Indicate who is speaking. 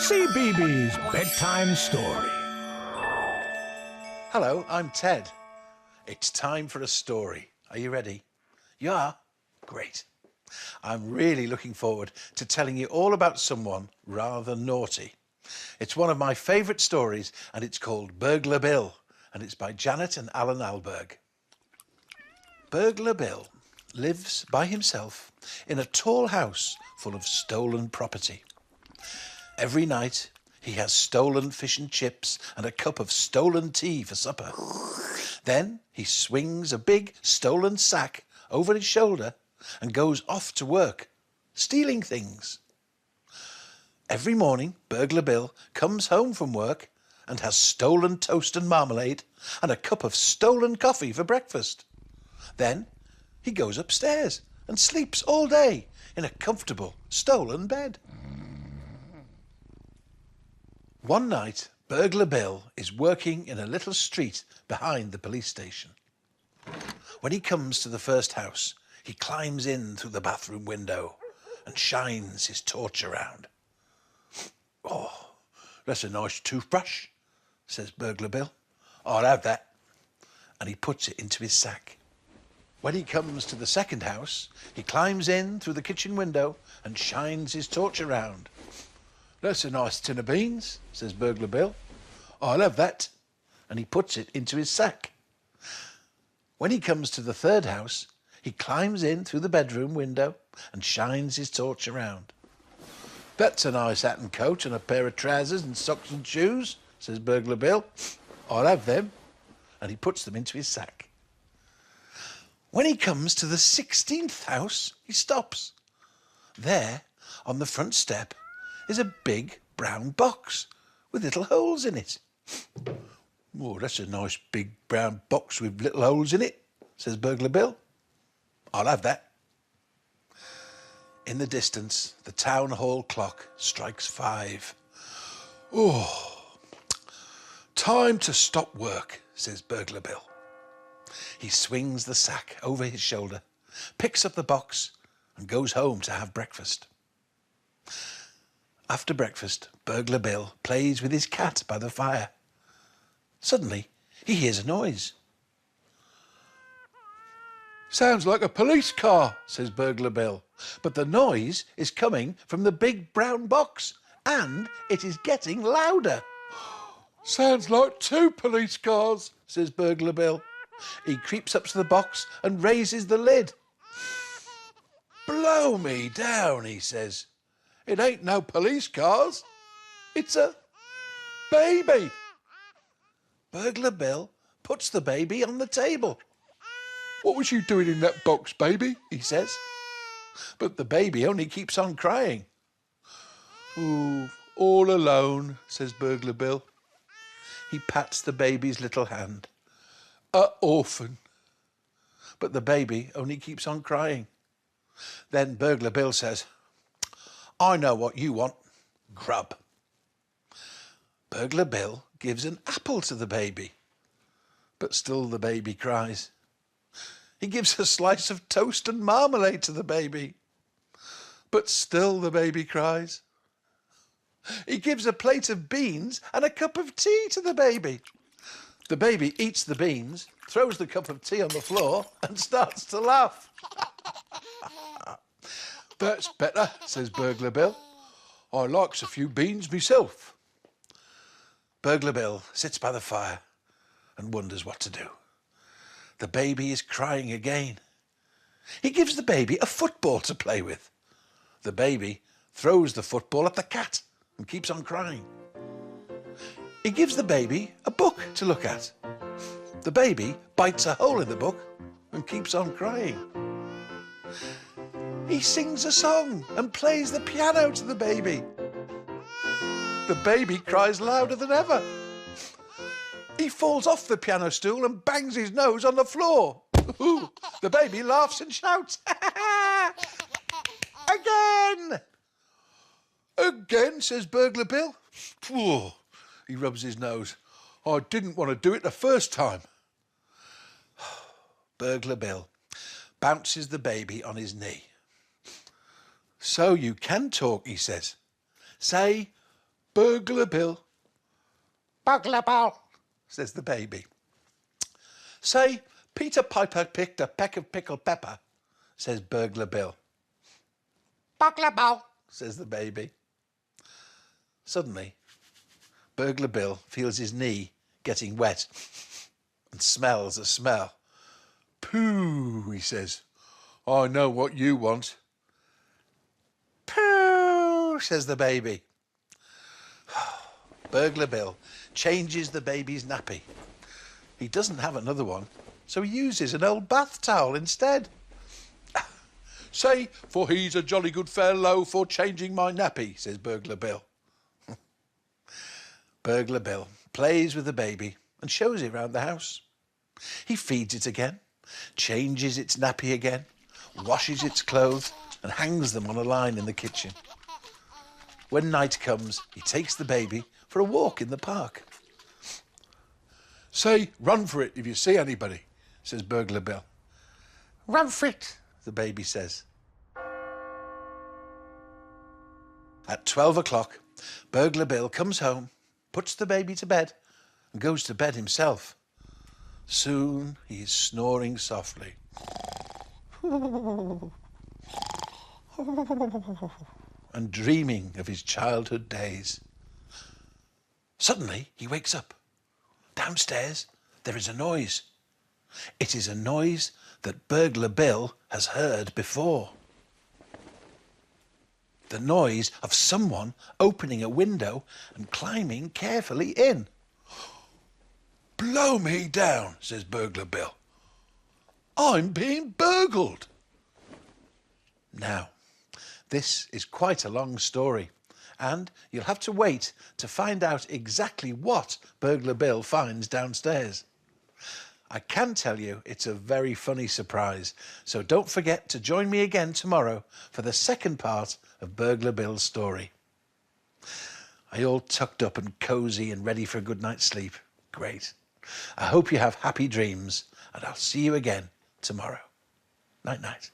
Speaker 1: Cbeebies Bedtime Story.
Speaker 2: Hello, I'm Ted. It's time for a story. Are you ready? You are? Great. I'm really looking forward to telling you all about someone rather naughty. It's one of my favourite stories and it's called Burglar Bill and it's by Janet and Allan Ahlberg. Burglar Bill lives by himself in a tall house full of stolen property. Every night he has stolen fish and chips and a cup of stolen tea for supper. Then he swings a big stolen sack over his shoulder and goes off to work, stealing things. Every morning, Burglar Bill comes home from work and has stolen toast and marmalade and a cup of stolen coffee for breakfast. Then he goes upstairs and sleeps all day in a comfortable stolen bed. One night, Burglar Bill is working in a little street behind the police station. When he comes to the first house, he climbs in through the bathroom window and shines his torch around. "Oh, that's a nice toothbrush," says Burglar Bill. "I'll have that." And he puts it into his sack. When he comes to the second house, he climbs in through the kitchen window and shines his torch around. "That's a nice tin of beans," says Burglar Bill. "I'll have that." And he puts it into his sack. When he comes to the third house, he climbs in through the bedroom window and shines his torch around. "That's a nice hat and coat and a pair of trousers and socks and shoes," says Burglar Bill. "I'll have them." And he puts them into his sack. When he comes to the 16th house, he stops. There, on the front step, is a big brown box with little holes in it. "Oh, that's a nice big brown box with little holes in it," says Burglar Bill. "I'll have that." In the distance, the town hall clock strikes 5. "Oh, time to stop work," says Burglar Bill. He swings the sack over his shoulder, picks up the box and goes home to have breakfast. After breakfast, Burglar Bill plays with his cat by the fire. Suddenly, he hears a noise. "Sounds like a police car," says Burglar Bill. "But the noise is coming from the big brown box and it is getting louder." "Sounds like 2 police cars," says Burglar Bill. He creeps up to the box and raises the lid. "Blow me down," he says. "It ain't no police cars. It's a baby." Burglar Bill puts the baby on the table. "What was you doing in that box, baby?" he says. But the baby only keeps on crying. "Ooh, all alone," says Burglar Bill. He pats the baby's little hand. "A orphan." But the baby only keeps on crying. Then Burglar Bill says, "I know what you want. Grub." Burglar Bill gives an apple to the baby. But still the baby cries. He gives a slice of toast and marmalade to the baby. But still the baby cries. He gives a plate of beans and a cup of tea to the baby. The baby eats the beans, throws the cup of tea on the floor and starts to laugh. "That's better," says Burglar Bill. "I likes a few beans myself." Burglar Bill sits by the fire and wonders what to do. The baby is crying again. He gives the baby a football to play with. The baby throws the football at the cat and keeps on crying. He gives the baby a book to look at. The baby bites a hole in the book and keeps on crying. He sings a song and plays the piano to the baby. The baby cries louder than ever. He falls off the piano stool and bangs his nose on the floor. The baby laughs and shouts, "Again!" "Again," says Burglar Bill. He rubs his nose. "I didn't want to do it the first time." Burglar Bill bounces the baby on his knee. So you can talk, he says. Say, Burglar Bill.
Speaker 3: Burglar Bill,
Speaker 2: Says the baby. Say, Peter Piper picked a peck of pickled pepper, says Burglar Bill.
Speaker 3: Burglar Bill,
Speaker 2: Says the baby. Suddenly, Burglar Bill feels his knee getting wet and smells a smell. Pooh, he says. I know what you want. Pooh, says the baby. Burglar Bill changes the baby's nappy. He doesn't have another one, so he uses an old bath towel instead. Say, for he's a jolly good fellow for changing my nappy, says Burglar Bill. Burglar Bill plays with the baby and shows it round the house. He feeds it again, changes its nappy again, washes its clothes and hangs them on a line in the kitchen. When night comes, he takes the baby for a walk in the park. Say, run for it if you see anybody, says Burglar Bill.
Speaker 3: run for it.
Speaker 2: The baby says. At 12 o'clock, Burglar Bill comes home, puts the baby to bed and goes to bed himself. Soon he is snoring softly. And dreaming of his childhood days. Suddenly he wakes up. Downstairs there is a noise. It is a noise that Burglar Bill has heard before. The noise of someone opening a window and climbing carefully in. Blow me down, says Burglar Bill. I'm being burgled. Now, this is quite a long story, and you'll have to wait to find out exactly what Burglar Bill finds downstairs. I can tell you it's a very funny surprise, so don't forget to join me again tomorrow for the second part of Burglar Bill's story. Are you all tucked up and cosy and ready for a good night's sleep? Great. I hope you have happy dreams, and I'll see you again tomorrow. Night-night.